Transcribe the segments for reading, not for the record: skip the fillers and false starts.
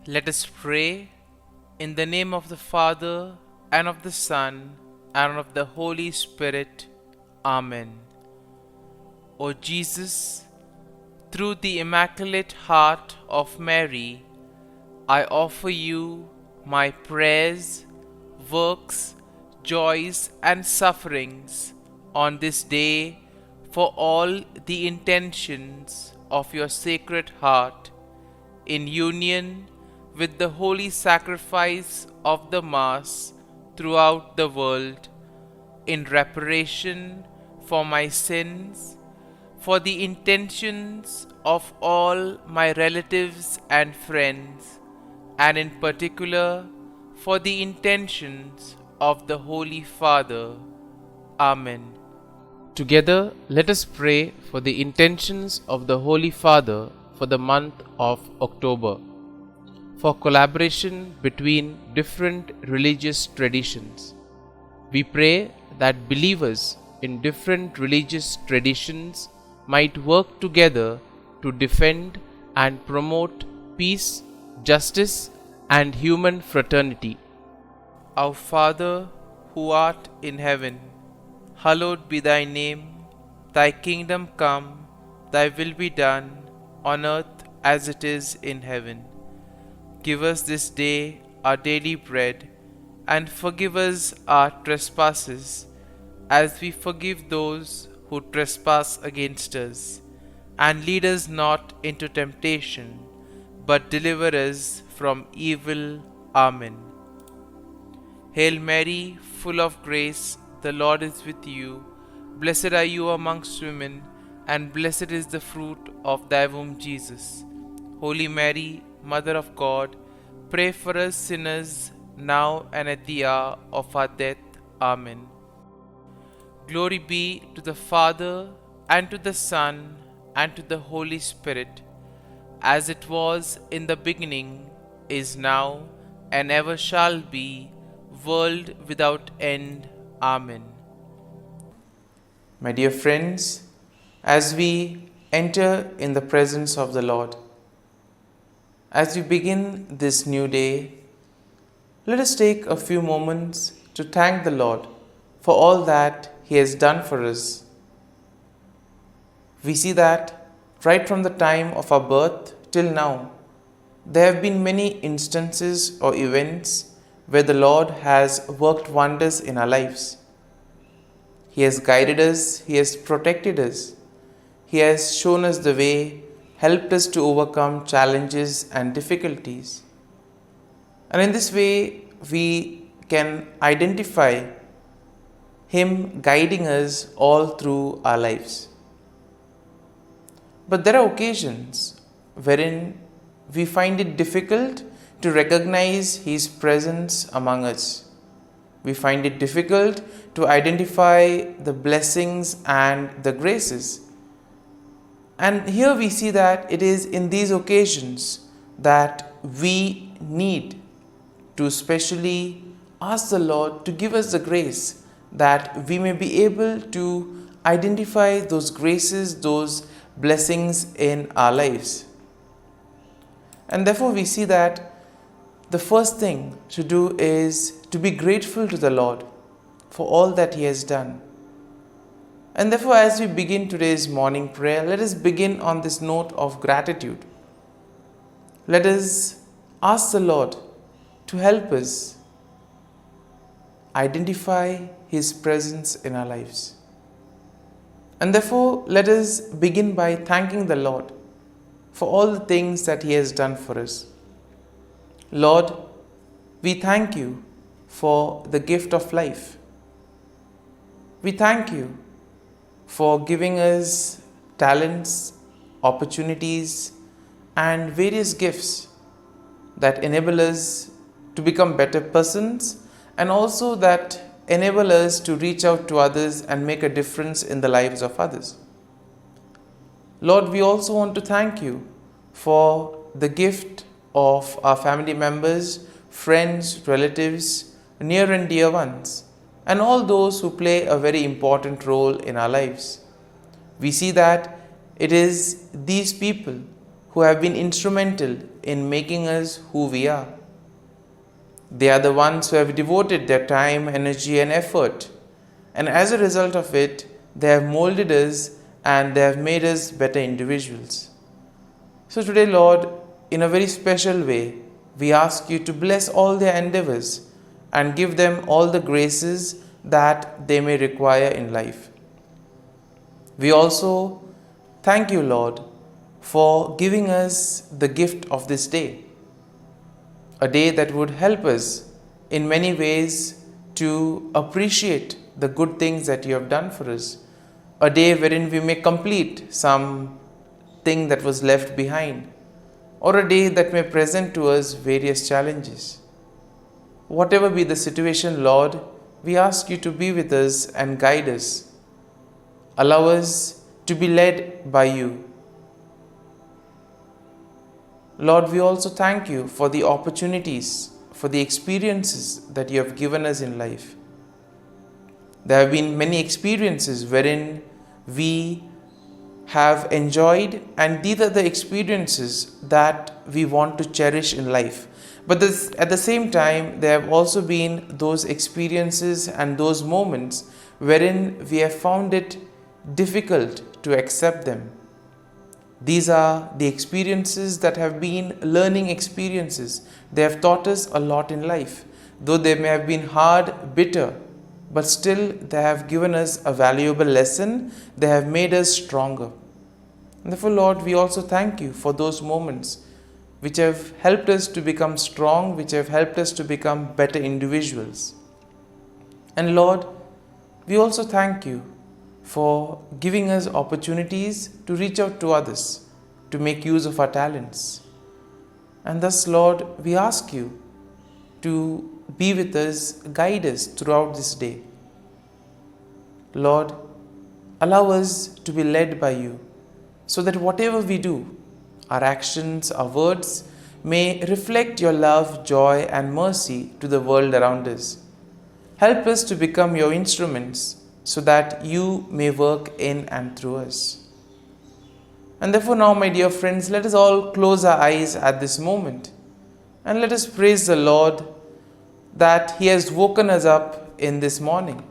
Let us pray in the name of the Father, and of the Son, and of the Holy Spirit. Amen. O Jesus, through the Immaculate Heart of Mary, I offer you my prayers, works, joys, and sufferings on this day for all the intentions of your Sacred Heart, in union with the holy sacrifice of the Mass throughout the world, in reparation for my sins, for the intentions of all my relatives and friends, and in particular for the intentions of the Holy Father. Amen. Together, let us pray for the intentions of the Holy Father for the month of October, for collaboration between different religious traditions. We pray that believers in different religious traditions might work together to defend and promote peace, justice, and human fraternity. Our Father, who art in heaven, hallowed be thy name. Thy kingdom come, thy will be done, on earth as it is in heaven. Give us this day our daily bread, and forgive us our trespasses, as we forgive those who trespass against us. And lead us not into temptation, but deliver us from evil. Amen. Hail Mary, full of grace, the Lord is with you. Blessed are you amongst women, and blessed is the fruit of thy womb, Jesus. Holy Mary, Mother of God, pray for us sinners, now and at the hour of our death. Amen. Glory be to the Father, and to the Son, and to the Holy Spirit, as it was in the beginning, is now, and ever shall be, world without end. Amen. My dear friends, as we enter in the presence of the Lord, as we begin this new day, let us take a few moments to thank the Lord for all that He has done for us. We see that right from the time of our birth till now, there have been many instances or events where the Lord has worked wonders in our lives. He has guided us, He has protected us, He has shown us the way, helped us to overcome challenges and difficulties. And in this way, we can identify Him guiding us all through our lives. But there are occasions wherein we find it difficult to recognize His presence among us. We find it difficult to identify the blessings and the graces. And here we see that it is in these occasions that we need to specially ask the Lord to give us the grace that we may be able to identify those graces, those blessings in our lives. And therefore we see that the first thing to do is to be grateful to the Lord for all that He has done. And therefore, as we begin today's morning prayer, let us begin on this note of gratitude. Let us ask the Lord to help us identify His presence in our lives. And therefore, let us begin by thanking the Lord for all the things that He has done for us. Lord, we thank You for the gift of life. We thank You for giving us talents, opportunities, and various gifts that enable us to become better persons, and also that enable us to reach out to others and make a difference in the lives of others. Lord, we also want to thank You for the gift of our family members, friends, relatives, near and dear ones, and all those who play a very important role in our lives. We see that it is these people who have been instrumental in making us who we are. They are the ones who have devoted their time, energy, and effort. And as a result of it, they have molded us and they have made us better individuals. So today, Lord, in a very special way, we ask you to bless all their endeavors and give them all the graces that they may require in life. We also thank you, Lord, for giving us the gift of this day, a day that would help us in many ways to appreciate the good things that you have done for us, a day wherein we may complete some thing that was left behind, or a day that may present to us various challenges. Whatever be the situation, Lord, we ask you to be with us and guide us. Allow us to be led by you. Lord, we also thank you for the opportunities, for the experiences that you have given us in life. There have been many experiences wherein we have enjoyed, and these are the experiences that we want to cherish in life. But at the same time, there have also been those experiences and those moments wherein we have found it difficult to accept them. These are the experiences that have been learning experiences. They have taught us a lot in life. Though they may have been hard, bitter, but still they have given us a valuable lesson. They have made us stronger. And therefore, Lord, we also thank you for those moments which have helped us to become strong, which have helped us to become better individuals. And Lord, we also thank you for giving us opportunities to reach out to others, to make use of our talents. And thus, Lord, we ask you to be with us, guide us throughout this day. Lord, allow us to be led by you, so that whatever we do, our actions, our words, may reflect your love, joy, and mercy to the world around us. Help us to become your instruments, so that you may work in and through us. And therefore now, my dear friends, let us all close our eyes at this moment and let us praise the Lord that He has woken us up in this morning.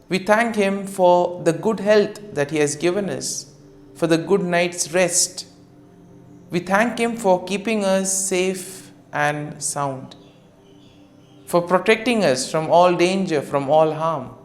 We thank Him for the good health that He has given us, for the good night's rest. We thank Him for keeping us safe and sound, for protecting us from all danger, from all harm.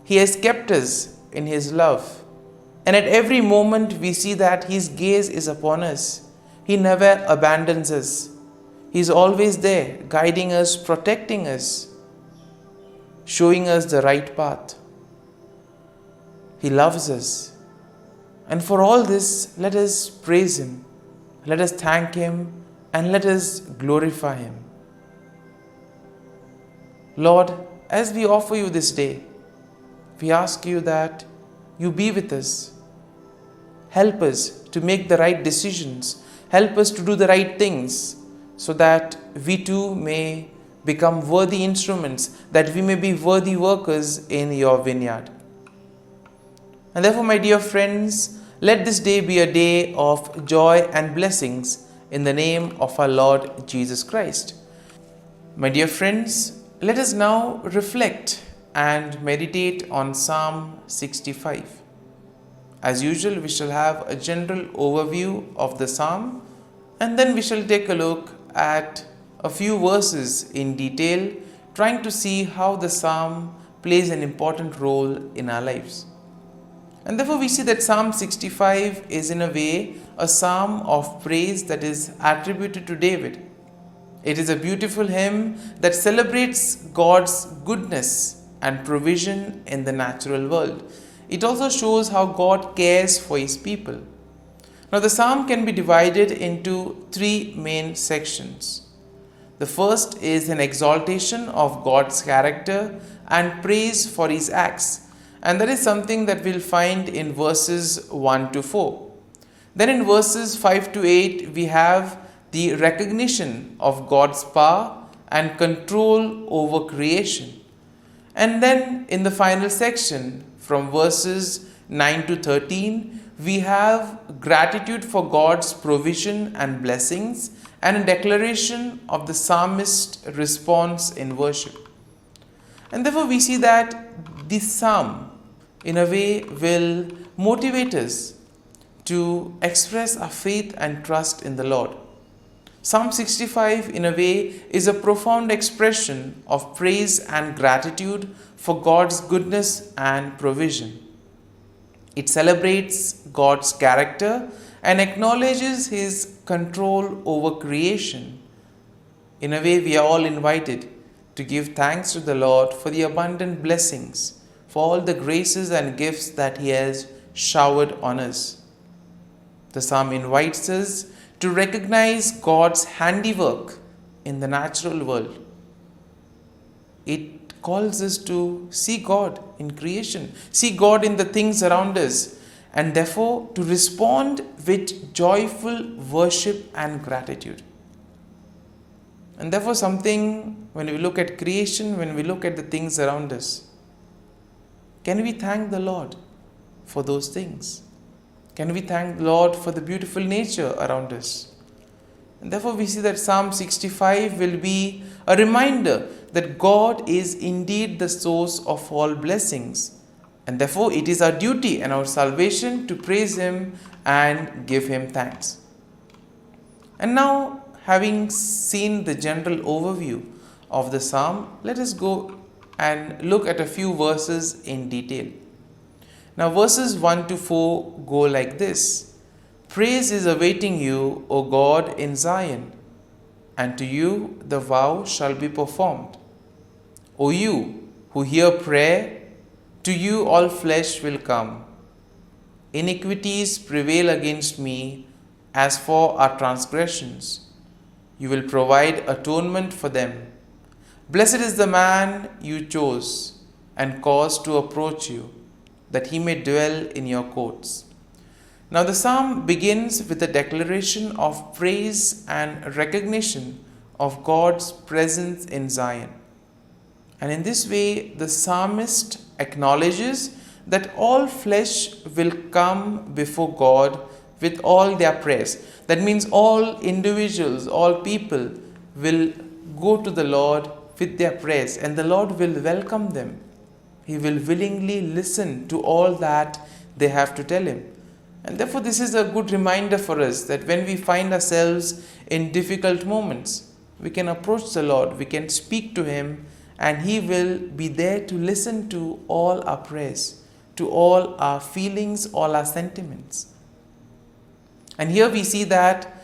He has kept us in His love, and at every moment we see that His gaze is upon us. He never abandons us. He is always there, guiding us, protecting us, showing us the right path. He loves us. And for all this, let us praise Him, let us thank Him, and let us glorify Him. Lord, as we offer you this day, we ask you that you be with us. Help us to make the right decisions. Help us to do the right things, so that we too may become worthy instruments, that we may be worthy workers in your vineyard. And therefore, my dear friends, let this day be a day of joy and blessings in the name of our Lord Jesus Christ. My dear friends, let us now reflect and meditate on Psalm 65. As usual, we shall have a general overview of the psalm, and then we shall take a look at a few verses in detail, trying to see how the psalm plays an important role in our lives. And therefore we see that Psalm 65 is in a way a psalm of praise that is attributed to David. It is a beautiful hymn that celebrates God's goodness and provision in the natural world. It also shows how God cares for His people. Now the psalm can be divided into three main sections. The first is an exaltation of God's character and praise for His acts, and that is something that we'll find in verses 1 to 4. Then in verses 5 to 8 we have the recognition of God's power and control over creation. And then in the final section, from verses 9 to 13, we have gratitude for God's provision and blessings and a declaration of the psalmist's response in worship. And therefore we see that this psalm in a way will motivate us to express our faith and trust in the Lord. Psalm 65 in a way is a profound expression of praise and gratitude for God's goodness and provision. It celebrates God's character and acknowledges His control over creation. In a way, we are all invited to give thanks to the Lord for the abundant blessings, for all the graces and gifts that He has showered on us. The psalm invites us to recognize God's handiwork in the natural world. It calls us to see God in creation, see God in the things around us, and therefore to respond with joyful worship and gratitude. And therefore something, when we look at creation, when we look at the things around us, can we thank the Lord for those things? Can we thank the Lord for the beautiful nature around us? And therefore we see that Psalm 65 will be a reminder that God is indeed the source of all blessings. And therefore it is our duty and our salvation to praise Him and give Him thanks. And now, having seen the general overview of the psalm, let us go and look at a few verses in detail. Now verses 1 to 4 go like this. Praise is awaiting you, O God, in Zion, and to you the vow shall be performed. O you who hear prayer, to you all flesh will come. Iniquities prevail against me, as for our transgressions. You will provide atonement for them. Blessed is the man you chose and caused to approach you, that he may dwell in your courts. Now the psalm begins with a declaration of praise and recognition of God's presence in Zion. And in this way, the psalmist acknowledges that all flesh will come before God with all their prayers. That means all individuals, all people will go to the Lord with their prayers, and the Lord will welcome them. He will willingly listen to all that they have to tell Him. And therefore this is a good reminder for us that when we find ourselves in difficult moments, we can approach the Lord, we can speak to Him, and He will be there to listen to all our prayers, to all our feelings, all our sentiments. And here we see that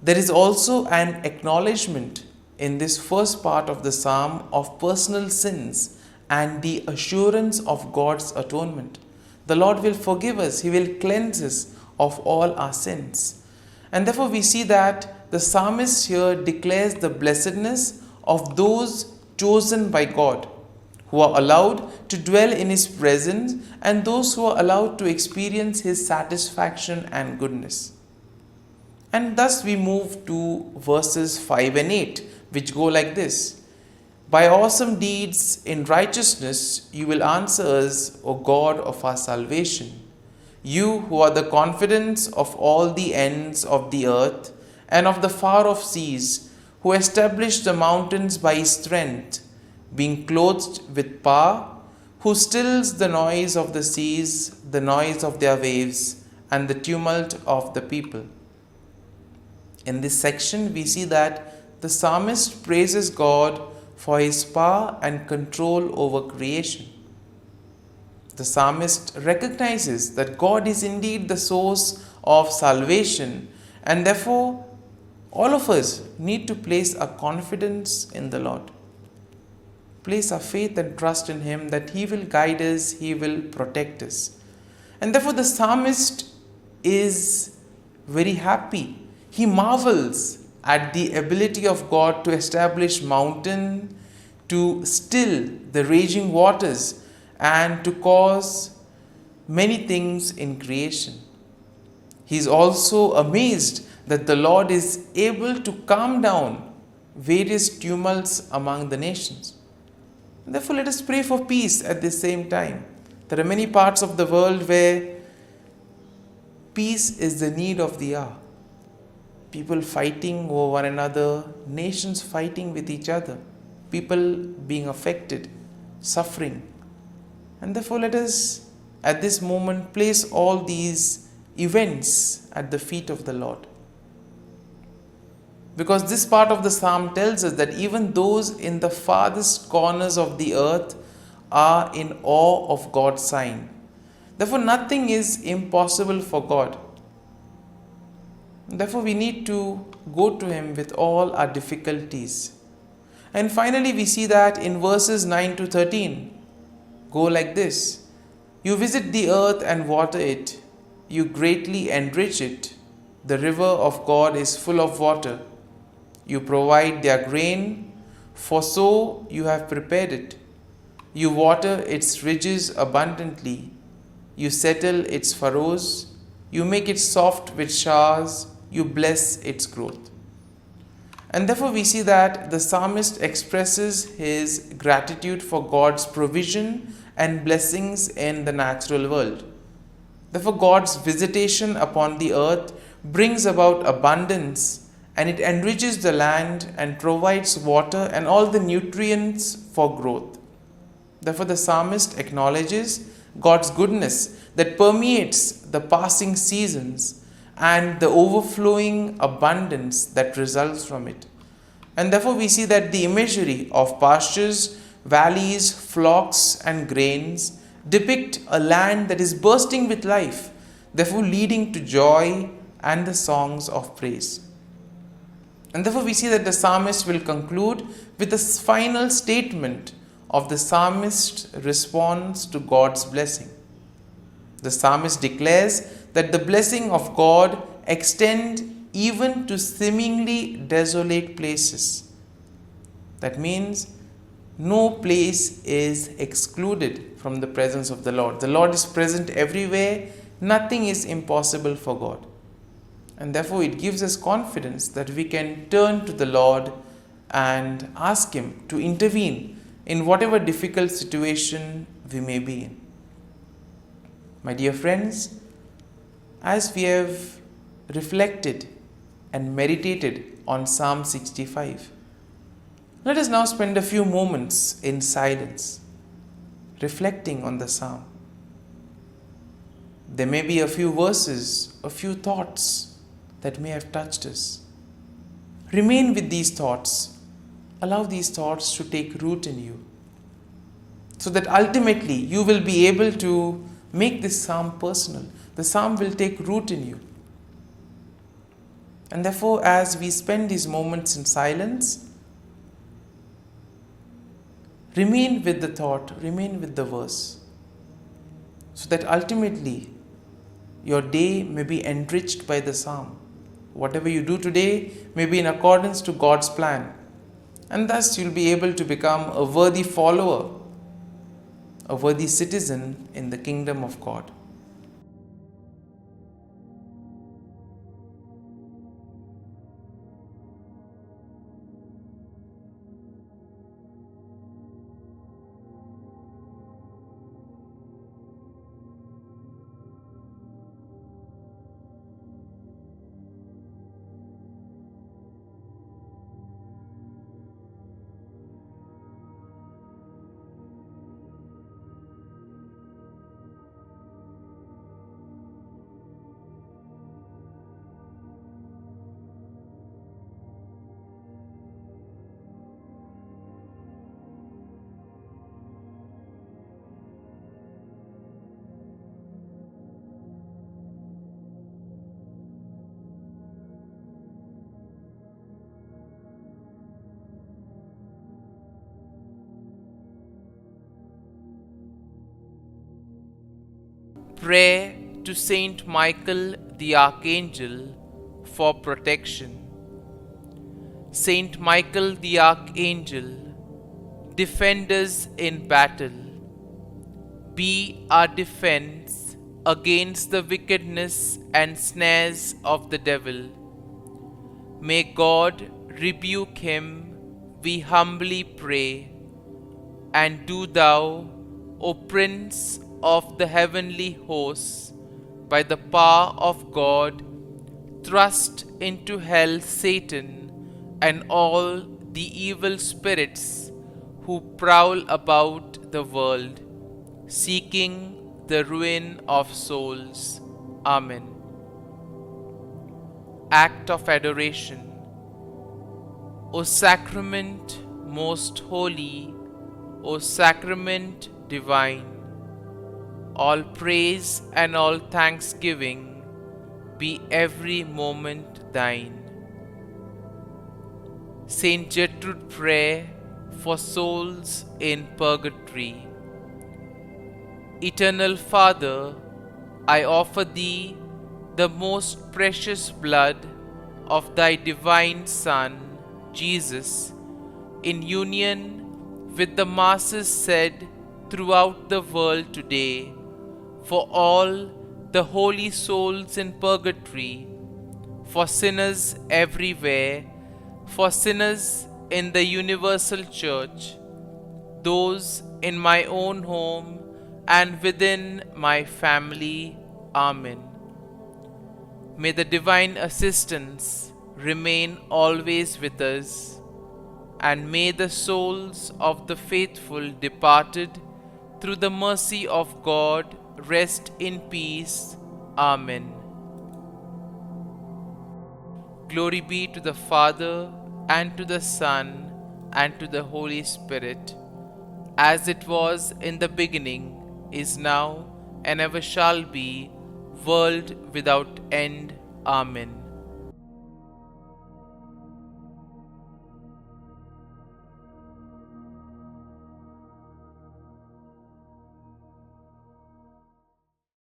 there is also an acknowledgement in this first part of the psalm of personal sins and the assurance of God's atonement. The Lord will forgive us. He will cleanse us of all our sins. And therefore we see that the psalmist here declares the blessedness of those chosen by God, who are allowed to dwell in His presence, and those who are allowed to experience His satisfaction and goodness. And thus we move to verses 5 and 8, which go like this. By awesome deeds in righteousness you will answer us, O God of our salvation. You who are the confidence of all the ends of the earth and of the far off seas, who established the mountains by His strength, being clothed with power, who stills the noise of the seas, the noise of their waves, and the tumult of the people. In this section, we see that the psalmist praises God for His power and control over creation. The psalmist recognizes that God is indeed the source of salvation, and therefore all of us need to place our confidence in the Lord. Place our faith and trust in Him that He will guide us, He will protect us. And therefore the psalmist is very happy. He marvels at the ability of God to establish mountain, to still the raging waters, and to cause many things in creation. He is also amazed that the Lord is able to calm down various tumults among the nations. Therefore, let us pray for peace at the same time. There are many parts of the world where peace is the need of the hour. People fighting over one another, nations fighting with each other, people being affected, suffering. And therefore, let us at this moment place all these events at the feet of the Lord. Because this part of the psalm tells us that even those in the farthest corners of the earth are in awe of God's sign. Therefore, nothing is impossible for God. Therefore, we need to go to Him with all our difficulties. And finally, we see that in verses 9 to 13, go like this: You visit the earth and water it, you greatly enrich it. The river of God is full of water. You provide their grain, for so you have prepared it. You water its ridges abundantly. You settle its furrows. You make it soft with showers. You bless its growth. And therefore we see that the psalmist expresses his gratitude for God's provision and blessings in the natural world. Therefore God's visitation upon the earth brings about abundance, and it enriches the land and provides water and all the nutrients for growth. Therefore the psalmist acknowledges God's goodness that permeates the passing seasons and the overflowing abundance that results from it. And therefore we see that the imagery of pastures, valleys, flocks and grains depict a land that is bursting with life, therefore leading to joy and the songs of praise. And therefore we see that the psalmist will conclude with the final statement of the psalmist's response to God's blessing. The psalmist declares that the blessing of God extend even to seemingly desolate places. That means no place is excluded from the presence of the Lord. The Lord is present everywhere. Nothing is impossible for God. And therefore it gives us confidence that we can turn to the Lord and ask Him to intervene in whatever difficult situation we may be in. My dear friends, as we have reflected and meditated on Psalm 65, let us now spend a few moments in silence, reflecting on the psalm. There may be a few verses, a few thoughts that may have touched us. Remain with these thoughts. Allow these thoughts to take root in you, so that ultimately you will be able to make this psalm personal. The psalm will take root in you. And therefore, as we spend these moments in silence, remain with the thought, remain with the verse, so that ultimately your day may be enriched by the psalm. Whatever you do today may be in accordance to God's plan, and thus you'll be able to become a worthy follower, a worthy citizen in the kingdom of God. Pray to Saint Michael the Archangel for protection. Saint Michael the Archangel, defend us in battle. Be our defense against the wickedness and snares of the devil. May God rebuke him, we humbly pray. And do thou, O Prince of the heavenly hosts, by the power of God, thrust into hell Satan and all the evil spirits who prowl about the world, seeking the ruin of souls. Amen. Act of Adoration. O Sacrament most holy, O Sacrament divine, all praise and all thanksgiving be every moment thine. Saint Gertrude Prayer for souls in purgatory. Eternal Father, I offer Thee the most precious blood of Thy divine Son, Jesus, in union with the masses said throughout the world today, for all the holy souls in purgatory, for sinners everywhere, for sinners in the universal church, those in my own home and within my family. Amen. May the divine assistance remain always with us, and may the souls of the faithful departed through the mercy of God rest in peace. Amen. Glory be to the Father, and to the Son, and to the Holy Spirit, as it was in the beginning, is now, and ever shall be, world without end. Amen.